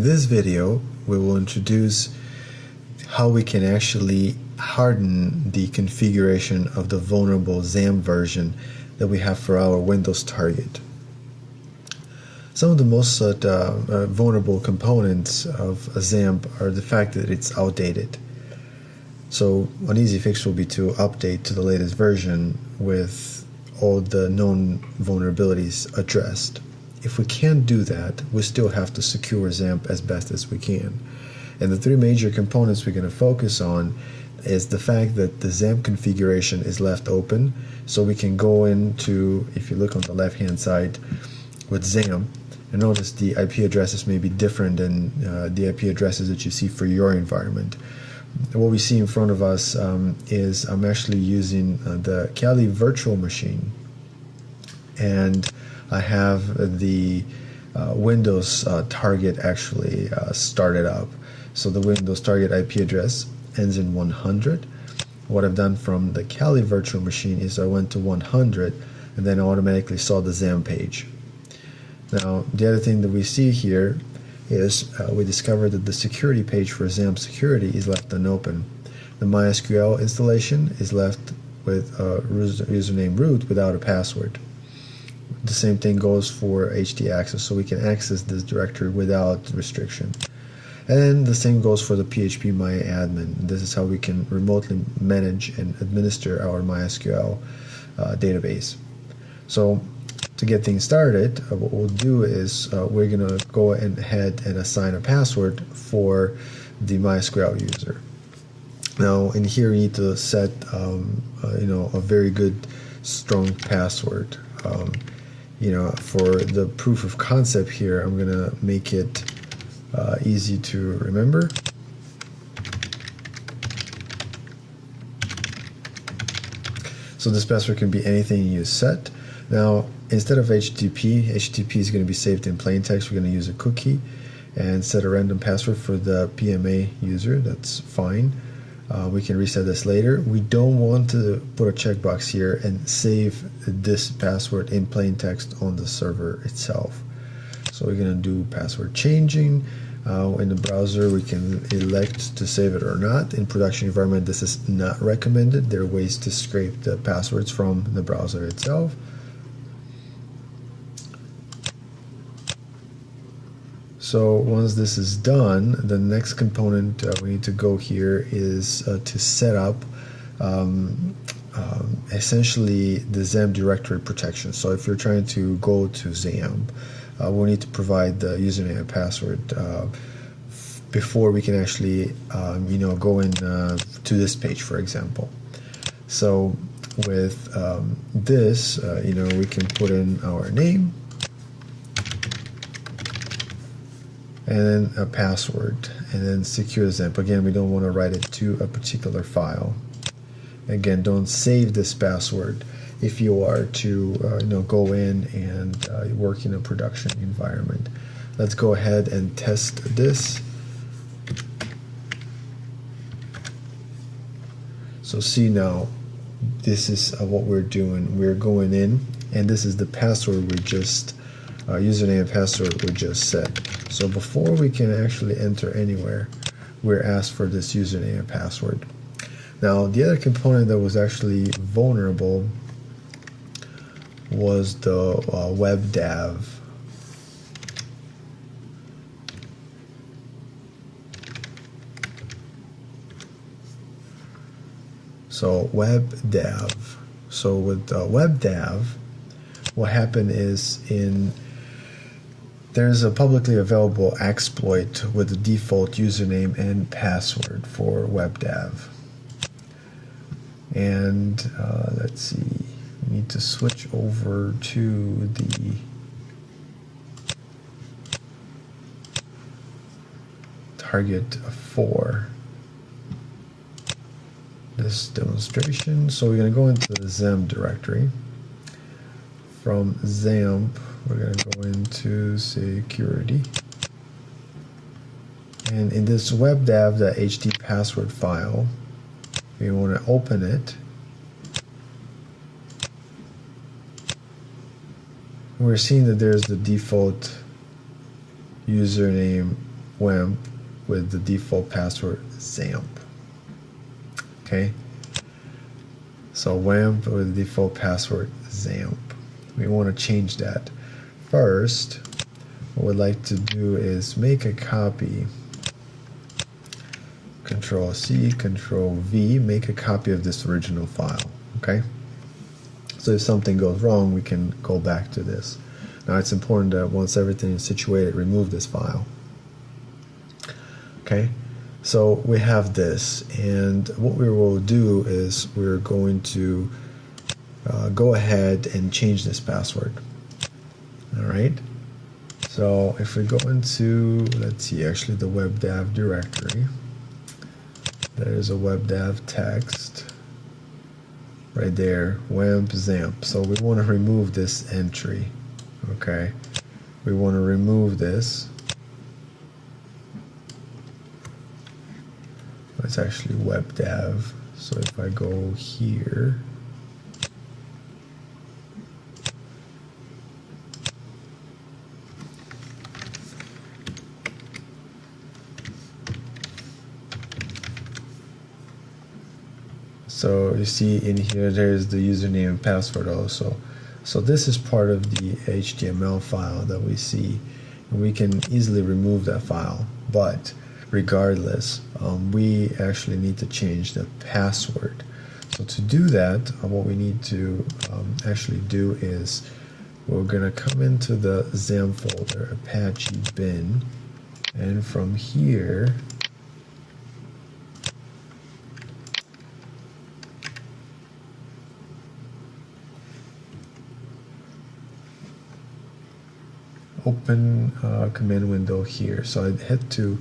In this video, we will introduce how we can actually harden the configuration of the vulnerable XAMPP version that we have for our Windows target. Some of the most vulnerable components of XAMPP are the fact that it's outdated. So an easy fix will be to update to the latest version with all the known vulnerabilities addressed. If we can't do that, we still have to secure XAMPP as best as we can. And the three major components we're going to focus on is the fact that the XAMPP configuration is left open, so we can go into, if you look on the left hand side with XAMPP, and notice the IP addresses may be different than the IP addresses that you see for your environment. What we see in front of us is I'm actually using the Kali virtual machine, and I have the Windows target actually started up. So the Windows target IP address ends in 100. What I've done from the Kali virtual machine is I went to 100 and then automatically saw the XAMPP page. Now the other thing that we see here is we discovered that the security page for XAMPP security is left unopened. The MySQL installation is left with a username root without a password. The same thing goes for HT access, so we can access this directory without restriction. And the same goes for the PHP MyAdmin. This is how we can remotely manage and administer our MySQL database. So to get things started, what we'll do is we're going to go ahead and assign a password for the MySQL user. Now in here you need to set a very good strong password. For the proof of concept here, I'm going to make it easy to remember. So this password can be anything you set. Now, instead of HTTP is going to be saved in plain text. We're going to use a cookie and set a random password for the PMA user. That's fine. We can reset this later. We don't want to put a checkbox here and save this password in plain text on the server itself. So we're going to do password changing. In the browser, we can elect to save it or not. In production environment, this is not recommended. There are ways to scrape the passwords from the browser itself. So once this is done, the next component we need to go here is to set up essentially the XAMPP directory protection. So if you're trying to go to XAMPP, we'll need to provide the username and password before we can actually go in to this page, for example. So with this, we can put in our name and then a password, and then secure XAMPP. Again, we don't want to write it to a particular file. Again, don't save this password if you are to go in and work in a production environment. Let's go ahead and test this. So see now, this is what we're doing. We're going in, and this is the password we just username and password we just set. So before we can actually enter anywhere, we're asked for this username and password. Now the other component that was actually vulnerable was the WedDAV. So WedDAV. So with WedDAV, what happened is there's a publicly available exploit with the default username and password for WedDAV. And let's see, we need to switch over to the target for this demonstration. So we're going to go into the XAMPP directory. From XAMPP, we're going to go into security. And in this WedDAV, the HT password file, we want to open it. We're seeing that there's the default username WAMP with the default password XAMPP. Okay, so WAMP with the default password XAMPP. We want to change that. First, what we'd like to do is make a copy. Control C, Control V, make a copy of this original file. Okay, so if something goes wrong, we can go back to this. Now it's important that once everything is situated, remove this file. Okay, so we have this, and what we will do is we're going to go ahead and change this password. All right, so if we go into, let's see, actually the WedDAV directory, there's a WedDAV text right there, WAMP XAMPP. So we want to remove this entry. Okay, we want to remove this. It's actually WedDAV. So if I go here, so you see in here there's the username and password also. So this is part of the HTML file that we see, and we can easily remove that file, but regardless, we actually need to change the password. So to do that, what we need to actually do is we're going to come into the XAMPP folder, Apache bin, and from here open command window here. So I head to,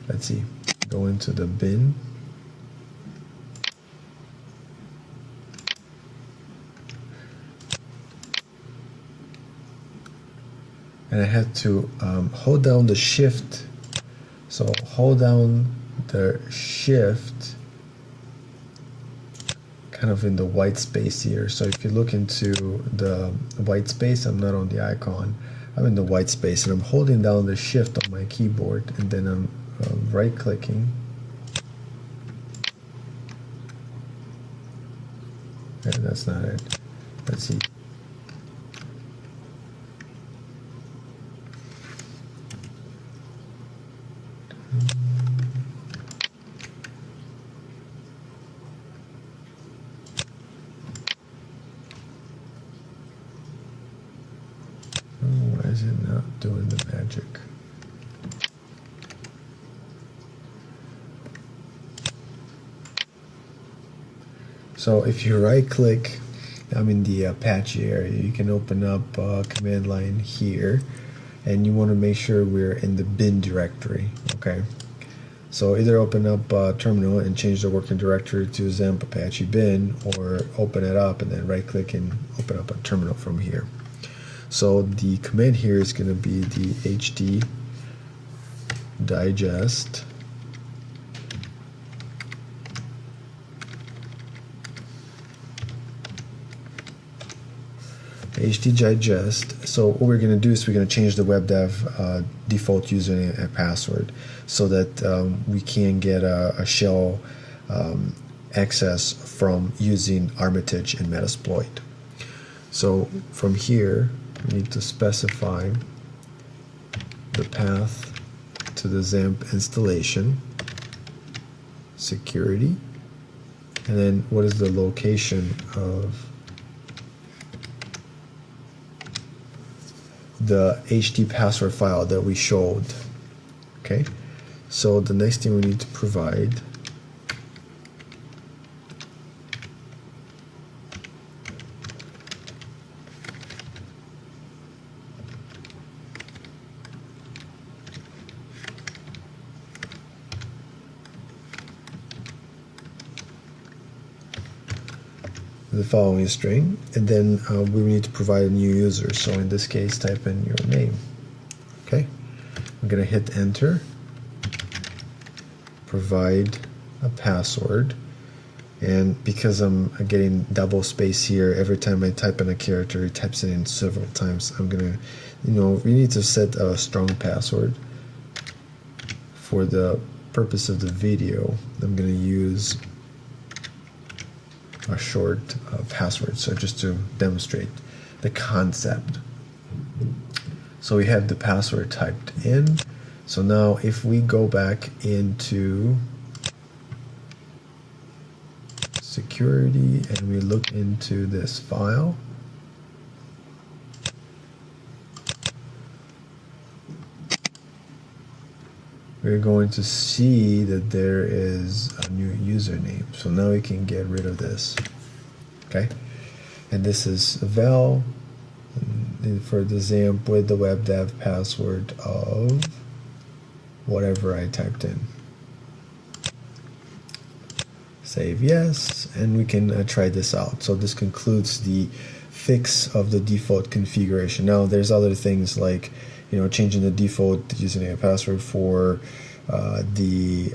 let's see, go into the bin, and I had to hold down the shift. So hold down the shift kind of in the white space here. So if you look into the white space, I'm not on the icon, I'm in the white space, and I'm holding down the shift on my keyboard, and then I'm right clicking, and that's not it. Let's see. Why is it not doing the magic? So if you right click, I'm in the Apache area, you can open up command line here, and you want to make sure we're in the bin directory. Okay, so either open up terminal and change the working directory to XAMPP Apache bin, or open it up and then right click and open up a terminal from here. So the command here is going to be the HD digest So what we're going to do is we're going to change the WedDAV default username and password so that we can get a shell access from using Armitage and Metasploit. So from here, we need to specify the path to the XAMPP installation, security, and then what is the location of the HD password file that we showed. Okay, so the next thing we need to provide the following string, and then we need to provide a new user. So in this case, type in your name. Okay, I'm gonna hit enter, provide a password, and because I'm getting double space here, every time I type in a character, it types it in several times. I'm gonna, we need to set a strong password. for the purpose of the video, I'm going to use a short password, so just to demonstrate the concept. So we have the password typed in. So now if we go back into security and we look into this file, we're going to see that there is a new username. So now we can get rid of this. Okay, and this is val for the XAMPP with the WedDAV password of whatever I typed in. Save yes, and we can try this out. So this concludes the fix of the default configuration. Now there's other things like, you know, changing the default username and password for the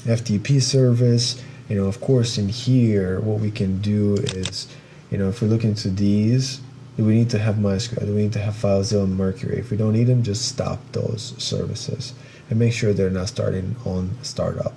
FTP service. You know, of course, in here, what we can do is, you know, if we look into these, we need to have MySQL, we need to have FileZilla and Mercury. If we don't need them, just stop those services and make sure they're not starting on startup.